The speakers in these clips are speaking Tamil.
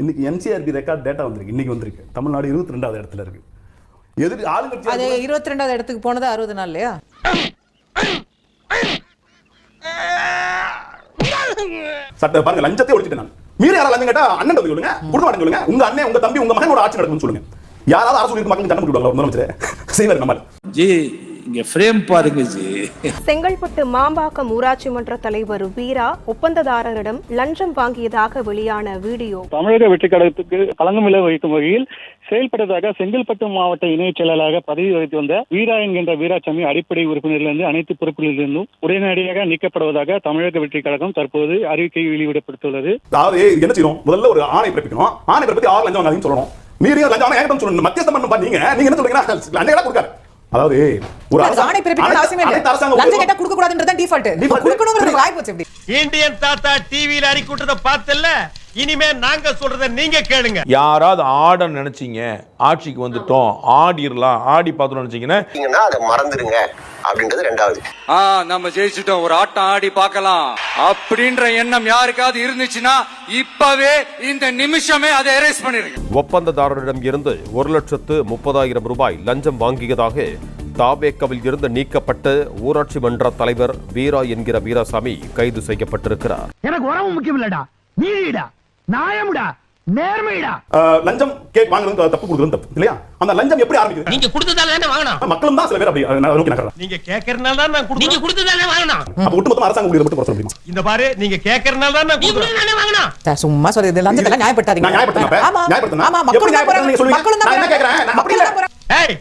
இன்னைக்கு NCRB ரெக்கார்ட் டேட்டா வந்திருக்கு, இன்னைக்கு வந்திருக்கு. தமிழ்நாடு 22வது இடத்துல இருக்கு. எதிர் ஆளுங்கட்சி அது 22வது இடத்துக்கு போனது 60 நாள் இல்லையா? சட்ட பாருங்க, லஞ்சத்தை ஒழிச்சிட்டு நான் மீறி யாரா லஞ்சம் கேட்டா அண்ணன் வந்து சொல்லுங்க, கொடுக்க மாட்டேன்னு சொல்லுங்க. உங்க அண்ணன், உங்க தம்பி, உங்க மகனோட ஆட்சி நடக்கும்னு சொல்லுங்க. யாராவது அரசு ஊழியருக்கு மக்களுக்கு சட்டம் போட்டுவாங்க முதலமைச்சர் செய்வார் நம்ம ஜி. இங்க ஃப்ரேம் பாருங்க ஜி. செங்கல்பட்டு மாம்பாக்கம் ஊராட்சி மன்ற தலைவர் வீரா ஒப்பந்ததாரரிடம் லஞ்சம் வாங்கியதாக வெளியான வீடியோ தமிழக வெற்றி கழகத்துக்கு களங்கம் விளைவிக்கும் வகையில் செயல்பட்டதாக செங்கல்பட்டு மாவட்ட இணையச் செயலாளராக பதவி வகித்து வந்த வீரா என்கின்ற வீராசாமி அடிப்படை உறுப்பினரிலிருந்து அனைத்து பொறுப்புகளிலிருந்தும் உடனடியாக நீக்கப்படுவதாக தமிழக வெற்றி கழகம் தற்போது அறிக்கை வெளியிடப்பட்டுள்ளது. என்ன செய்யணும்? முதல்ல ஒரு ஆணை பிறப்பிக்கணும். ஆணை பிறப்பித்து 6 லஞ்சம் வாங்காதீங்கன்னு சொல்லணும். மீறி லஞ்சம் ஏகப்பம் சொல்லணும். மத்தியஸ்தம் பண்ணணும். நீங்க என்ன சொல்றீங்கன்னா லஞ்சம் கொடுக்காரு. அதாவது ஒரு ஆணை பிறப்பிக்கணும் அவசியமே இல்லை. லஞ்சம் கேட்டா கொடுக்க கூடாதுன்றது டிஃபால்ட். கொடுக்கணும்ங்கிறது வாய்ப்பு வச்சு எப்படி? இந்தியன் தாத்தா டிவில அறிக்கூட்டத பார்த்தல்ல, இனிமே நாங்க சொல்றத நீங்க கேளுங்க. யாராவது ஆட நினைச்சீங்க, ஆட்சிக்கு வந்துட்டோம், ஆடிரலாம், ஆடி பார்த்தோம் நினைச்சீங்கன்னா அதை மறந்துடுங்க அப்படின்றது ரெண்டாவது. நம்ம ஜெயிச்சுட்டோம், ஒரு ஆட்டம் ஆடி பார்க்கலாம் அப்படின்ற எண்ணம் யாருக்காவது இருந்துச்சுன்னா இப்பவே இந்த நிமிஷமே அதை எரேஸ் பண்ணிருங்க. ஒப்பந்ததாரரிடம் இருந்து 1,30,000 ரூபாய் லஞ்சம் வாங்கியதாக தாவேக்கவில் இருந்து நீக்கப்பட்ட ஊராட்சி மன்ற தலைவர் வீரா என்கிற வீராசாமி கைது செய்யப்பட்டிருக்கிறார். எனக்கு உறவு முக்கியம் இல்லடா, நீடா, நியாயம்டா, நேர்மைடா. லஞ்சம் வாங்குறது தப்பு, கொடுக்குறது தப்பு இல்லையா? அந்த லஞ்சம் எப்படி ஆரம்பிக்குது? நீங்க கொடுத்ததால தானே வாங்கணும். மக்களும் தான் சில பேர் அப்படி நோக்கி நகர்றாங்க. நீங்க கேக்குறனால தான் நான் நீங்க கொடுத்ததால வாங்கணும். அப்ப ஒட்டுமொத்தமா அரசாங்கம் ஊழியர் மட்டும் சொல்ல முடியுமா? இந்த பாரு, நீங்க கேக்குறனால தான் நான் கொடுத்ததால வாங்கணும். சும்மா சொல்றது இது லஞ்சத்தை நியாயப்படுத்தாதீங்க. நான் நியாயப்படுத்தணும். ஆமா நியாயப்படுத்தணும். ஆமா, மக்களும் தான் போறாங்க. மக்களும் தான் நான் என்ன கேக்குறேன்? நான் அப்படி இல்ல. ஏய்,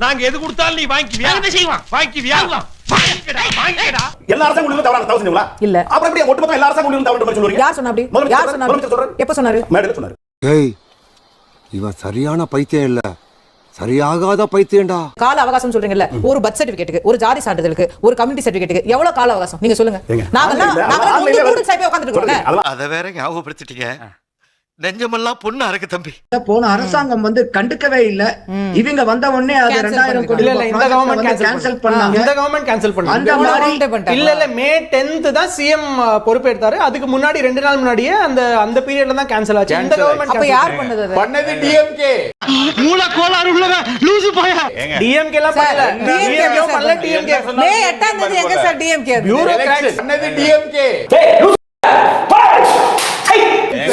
நாங்க எது கொடுத்தாலும் நீ வாங்கிக்கிவியா? என்ன செய்வான்? வாங்கிக்கிவியா? வாங்கிக்கடா. எல்லா அரசாங்க ஊழியரும் தவறான செஞ்சீங்களா? இல்ல. அப்புறம் எப்படி ஒட்டுமொத்தமா எல்லா அரசாங்க ஊழியரும் தவறு சொல்றீங்க? யார் சொன்னா அப்படி? யார் சொன்னா அப்படி? எப்ப சொன்னாரு? மேடையில சொன்னாரு. ஏய், இவன் சரியான பைத்தியம் இல்ல, சரியாகாத பைத்தியம்டா. கால அவகாசம் சொல்றீங்கல்ல, ஒரு பர்த் சர்டிபிகேட்டுக்கு, ஒரு ஜாதி சான்றிதழுக்கு, ஒரு கம்யூனிட்டி சர்டிபிகேட்டுக்கு எவ்வளவு கால அவகாசம் நீங்க சொல்லுங்க. அத வேற ஞாபகப்படுத்திட்டீங்க. நெஞ்சமெல்லாம் பொண்ணு அறக்கு தம்பி. போன அரசாங்கம் கண்டுக்கவே இல்ல. இவங்க வந்த உடனே அது 2000 கோடி இந்த கவர்மெண்ட் கேன்சல் பண்ணாங்க. இந்த கவர்மெண்ட் கேன்சல் பண்ணாங்க. அந்த மாதிரி இல்ல மே 10th தான் சிஎம் பொறுப்பேற்றாரு. அதுக்கு முன்னாடி 2 நாள் முன்னாடியே அந்த பீரியட்ல தான் கேன்சல் ஆச்சு. இந்த கவர்மெண்ட் அப்ப யார் பண்ணது? அது பண்ணது டிஎம்கே. மூல கோளாறு உள்ளவன் லூசு பையா. டிஎம்கே எல்லாம் பண்ணல. டிஎம்கே பண்ணல. டிஎம்கே மே 8ஆம் தேதி எங்க சார் டிஎம்கே? பியூரோக்ராட்ஸ் பண்ணது டிஎம்கே.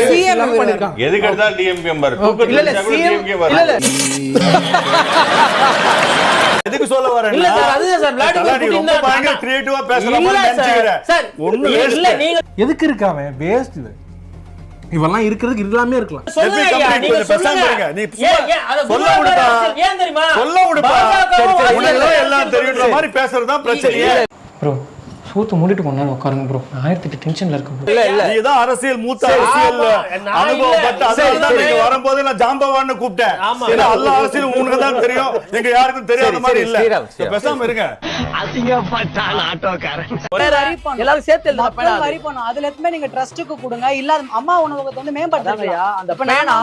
சிஎம் பண்ணிருக்காங்க. எதுக்கு எடுத்தாலும் டிஎம்கே பாரு. இல்ல இல்ல டிஎம்கே பாரு. இல்ல இல்ல எதுக்கு சொல்ல வரேன்? இல்ல சார், அதுதான் சார் விளையாட்டு ரொம்ப பயங்கர கிரியேட்டிவா பேசலாம்னு நினைச்சீங்க சார். ஒண்ணு இல்ல. நீங்க எதுக்கு இருக்காவே வேஸ்ட் இது. இவெல்லாம் இருக்கிறதுக்கு எல்லாமே இருக்கலாம். நீங்க பேசாம நீ சொல்ல விடுடா. ஏன் தெரியுமா? சொல்ல விடுடா. உனக்கு எல்லாம் தெரியும்ன்ற மாதிரி பேசுறது தான் பிரச்சனையே. ப்ரோ சூத்து மூடிட்டு கொண்டாந்து உட்காருங்க ப்ரோ. 1008 டென்ஷன்ல இருக்கு ப்ரோ. இல்ல இல்ல, நீதான் அரசியல் மூத்த அரசியல் அனுபவப்பட்ட. அதனால நீங்க வரும்போது நான் ஜாம்பவான்னு கூப்பிட்டேன். ஏன்னா எல்லா அரசியல் உங்களுக்கு தான் தெரியும், எங்க யாருக்கும் தெரியாத மாதிரி இல்ல. பேசாம இருங்க. அசிங்கப்பட்டான் ஆட்டோக்காரன். எல்லாரும் சேர்த்து எழுதுங்க. மக்கள் வரி பணம் அதுல எதுமே நீங்க ட்ரஸ்ட்டுக்கு கொடுங்க. இல்ல அம்மா உணவகத்தை மேம்படுத்துங்க. அந்த பேனா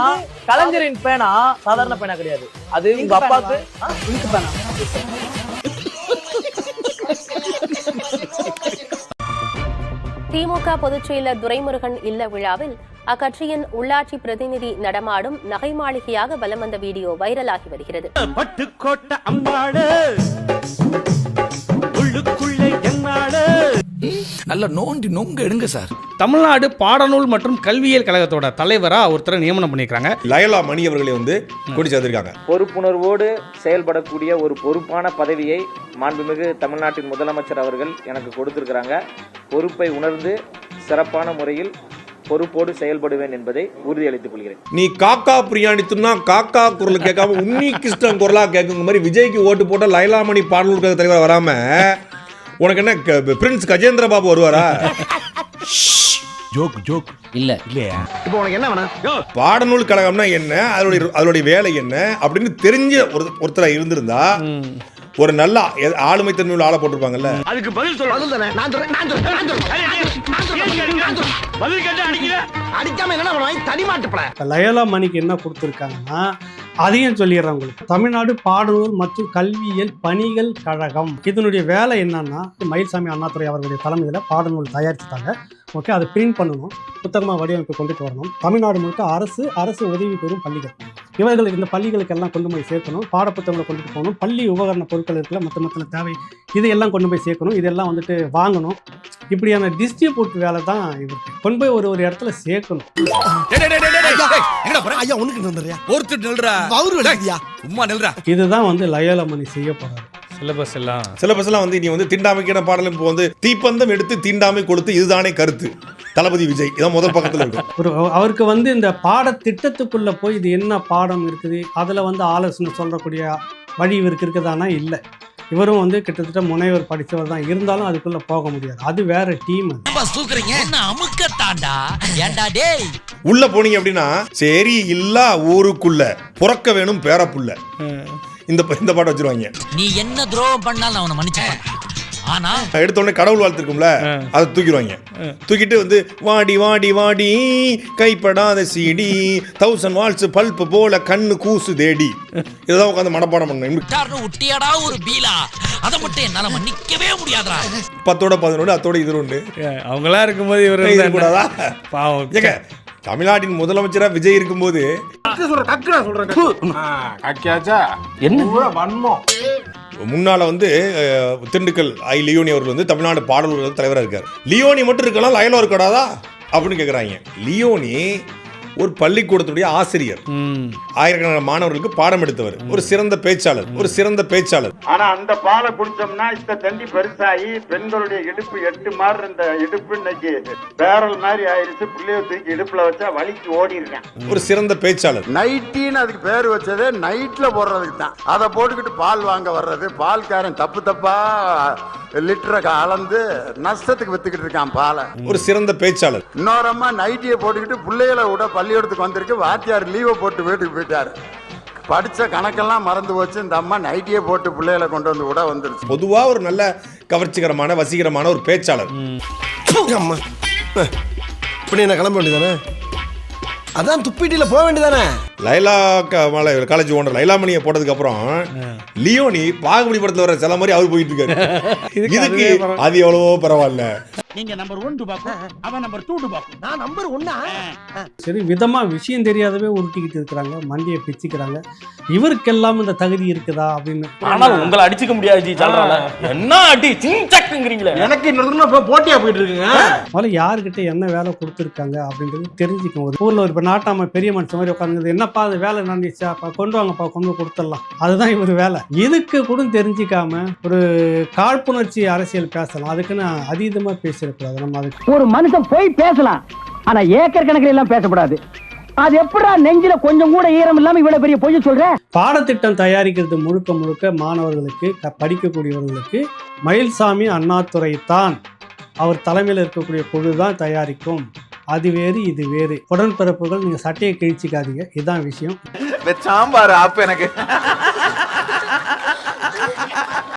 கலைஞரின் பேனா சாதாரண பேனா கிடையாது. அது உங்க அப்பாக்கு இங்க் பேனா. திமுக பொதுச் செயலர் துரைமுருகன் இல்ல விழாவில் அக்கட்சியின் உள்ளாட்சி பிரதிநிதி நடமாடும் நகை மாளிகையாக வலம் வந்த வீடியோ வைரலாகி வருகிறது. பட்டுக்கோட்டை அம்பாடு உள்ளுக்குள்ளே என்னாடு. நல்ல நோண்டி நொங்க எடுங்க சார். தமிழ்நாடு பாடநூல் மற்றும் கல்வியியல் கழகத்தோட தலைவரா ஒருத்தரை நியமனம் பண்ணியிருக்காங்க. லயலா மணி அவர்களை கொண்டு சேர்த்திருக்காங்க. பொறுப்புணர்வோடு செயல்படக்கூடிய ஒரு பொறுப்பான பதவியை மாண்புமிகு தமிழ்நாட்டின் முதலமைச்சர் அவர்கள் எனக்கு கொடுத்திருக்கிறாங்க. பொறுப்பை உணர்ந்து சிறப்பான முறையில் பொறுப்போடு செயல்படுவேன் என்பதை உறுதியளித்துக் கொள்கிறேன். நீ காக்கா பிரியாணி துண்ணா காக்கா குரல் கேட்காம உன்னி கிருஷ்ணன் குரலா கேட்குங்க மாதிரி விஜய்க்கு ஓட்டு போட்ட லயலாமணி பாடநூல் கழக தலைவர் வராம உனக்கு என்ன பிரின்ஸ் கஜேந்திர பாபு வருவாரா? ஜோக் ஜோக் இல்ல இல்லையா? இப்போ உனக்கு என்ன வேணும்? பாடநூல் கழகம்னா என்ன, அதோடைய வேலை என்ன அப்படின்னு தெரிஞ்ச ஒருத்தரா இருந்திருந்தா ஒரு நல்ல ஆளுமை தன்மை உள்ள ஆளை போட்டிருப்பாங்கல்ல. அதுக்கு பதில் சொல்ல பதில் கேட்டு அடிக்கல அடிக்காம என்ன பண்ணுவாங்க தனி மாட்டுப்பட. லயோலா மணிக்கு என்ன கொடுத்துருக்காங்கன்னா அதையும் சொல்லிடுறேன் உங்களுக்கு. தமிழ்நாடு பாடநூல் மற்றும் கல்வியியல் பணிகள் கழகம் இதனுடைய வேலை என்னன்னா, மயில்சாமி அண்ணாதுரை அவர்களுடைய தலைமையில் பாடநூல் தயாரிச்சுட்டாங்க. ஓகே, அதை பிரிண்ட் பண்ணணும், புத்தகமாக வடிவமைப்பு கொண்டுட்டு வரணும். தமிழ்நாடு முழுக்க அரசு உதவி பெறும் பள்ளிகள் இவர்கள் இந்த பள்ளிகளுக்கெல்லாம் கொண்டு போய் சேர்க்கணும். பாடப்புத்தகங்களை கொண்டுட்டு போகணும். பள்ளி உபகரண பொருட்கள் இருக்குல்ல, மொத்தத்தில் தேவை இதையெல்லாம் கொண்டு போய் சேர்க்கணும். இதெல்லாம் வந்துட்டு வாங்கணும். இப்படியான டிஸ்ட்ரிபியூட் வேலை தான் இவருக்கு. கொண்டு போய் ஒரு இடத்துல சேர்க்கணும். இதுதான் வந்து லயோலா மணி செய்ய போறாரு. சிலபஸ் எல்லாம் வந்து நீ வந்து தீண்டாமைக்கான பாடல் இப்போ வந்து தீப்பந்தம் எடுத்து தீண்டாமை கொடுத்து இதுதானே கருத்து தளபதி விஜய் இதான் முதல் பக்கத்தில் இருக்கும். அவருக்கு வந்து இந்த பாடத்திட்டத்துக்குள்ள போய் இது என்ன பாடம் இருக்குது அதுல வந்து ஆலோசனை சொல்லக்கூடிய வழி இவருக்கு இருக்குதானா இல்லை. இவரும் வந்து கிட்டத்தட்ட முனைவர் படித்தவர் தான், இருந்தாலும் அதுக்குள்ள போக முடியாது. அது வேற டீம். உள்ள போனீங்க அப்படின்னா சரி இல்ல ஊருக்குள்ள புறக்க வேணும் பேரப்புள்ள இந்த பாட்டு வச்சிருவாங்க. நீ என்ன துரோகம் பண்ணாலும் அவனை மன்னிச்சேன். ஆனா எடுத்த உடனே கடவுள் வாழ்த்து இருக்கும்ல, அதை தூக்கிடுவாங்க. தூக்கிட்டு வந்து வாடி வாடி வாடி கைப்படாத சீடி 1000 வால்ஸ் பல்ப் போல கண்ணு கூசு தேடி இதெல்லாம் உட்காந்து மனப்பாடம் பண்ணணும். உட்டியடா ஒரு பீலா அதை மட்டும் என்னால மன்னிக்கவே முடியாதா. 10ஓட 11 அத்தோட இது உண்டு. அவங்களா இருக்கும்போது இவர் கூடாதா பாவம். தமிழ்நாட்டின் முதலமைச்சரா விஜய் இருக்கும்போது முன்னால வந்து திண்டுக்கல் லியோனி அவர்கள் வந்து தமிழ்நாடு பாடல்கள் தலைவராக இருக்கார். லியோனி மட்டும் இருக்கலாம், லயோலா இருக்கக்கூடாதா அப்படின்னு கேட்குறாங்க. லியோனி ஒரு பள்ளிக்கூடத்துடைய ஆசிரியர், ஆயிரக்கணக்கான மாணவர்களுக்கு பாடம் எடுத்தவர், ஒரு சிறந்த பேச்சாளர். ஆனா அந்த பாலை குடிச்சோம்னா இந்த தண்டி பெருசாகி பெண்களுடைய இடுப்பு 8 மாறு இந்த இடுப்பு இன்னைக்கு பேரல் மாதிரி ஆயிடுச்சு. பிள்ளைய தூக்கி இடுப்புல வச்சா வலிக்கு ஓடி இருக்கேன். ஒரு சிறந்த பேச்சாளர். நைட்டின்னு அதுக்கு பேர் வச்சதே நைட்ல போடுறதுக்கு தான். அதை போட்டுக்கிட்டு பால் வாங்க வர்றது, பால்காரன் தப்பா லிட்டரை அளந்து நஷ்டத்துக்கு வித்துக்கிட்டு இருக்கான் பாலை. ஒரு சிறந்த பேச்சாளர். இன்னொரு அம்மா நைட்டியை போட்டுக்கிட்டு பிள்ளைகளை விட பள்ளிக்கூடத்துக்கு வந்திருக்கு, வாத்தியார் லீவை போட்டு வீட்டுக்கு போயிட்டாரு. படிச்ச கணக்கெல்லாம் மறந்து போச்சு. இந்த அம்மா நைட்டியே போட்டு பிள்ளைகளை கொண்டு வந்து விட வந்துருச்சு. பொதுவா ஒரு நல்ல கவர்ச்சிகரமான வசீகரமான ஒரு பேச்சாளர். இப்படி என்ன கிளம்ப வேண்டியதானே, அதான் துப்பிட்டில போக வேண்டியதானே. லைலா காலேஜ் ஓனர் லைலாமணியை போட்டதுக்கு அப்புறம் லியோனி பாகுபலி படத்துல வர சில மாதிரி அவர் போயிட்டு இருக்காரு. இதுக்கு அது எவ்வளவோ பரவாயில்ல. நீங்க நம்பர் 1 டுபாக்கும், அவன் நம்பர் 2 டுபாக்கும், நான் நம்பர் 1. சரி விதமா விஷயம் தெரியாதவே உருட்டிக்கிட்டு இருக்கிறாங்க, மண்டியை பிச்சுக்கிறாங்க. இவருக்கெல்லாம் இந்த தகுதி இருக்குதா அப்படின்னு. ஆனால் உங்களை அடிச்சுக்க முடியாது. என்ன அடி சிங்கிறீங்களே, எனக்கு இன்னொரு போட்டியா போயிட்டு இருக்குங்க. முதல்ல யாருக்கிட்ட என்ன வேலை கொடுத்துருக்காங்க அப்படின்றது தெரிஞ்சுக்கும். ஒரு ஊர்ல ஒரு நாட்டாம பெரிய மனுஷன் மாதிரி உட்காந்து என்னப்பா அது வேலை நடந்துச்சாப்பா கொண்டு வாங்கப்பா கொண்டு கொடுத்துடலாம், அதுதான் இவர் வேலை. இதுக்கு கூட தெரிஞ்சிக்காம ஒரு காழ்ப்புணர்ச்சி அரசியல் பேசலாம், அதுக்குன்னு அதீதமா பேசக்கூடாது. நம்ம அதுக்கு ஒரு மனுஷன் போய் பேசலாம், ஆனா ஏக்கர் கணக்கில் எல்லாம் பேசக்கூடாது. அது எப்படா நெஞ்சில கொஞ்சம் கூட ஈரம் இல்லாம இவ்வளவு பெரிய பொய் சொல்ற. பாடத்திட்டம் தயாரிக்கிறது முழுக்க படிக்கக்கூடியவர்களுக்கு மயில்சாமி அண்ணாதுரை தான், அவர் தலைமையில் இருக்கக்கூடிய குழு தான் தயாரிக்கும். அது வேறு இது வேறு. உடன்பிறப்புகள் நீங்க சட்டையை கிழிச்சிக்காதீங்க, இதுதான் விஷயம். சாம்பார் ஆப்பு எனக்கு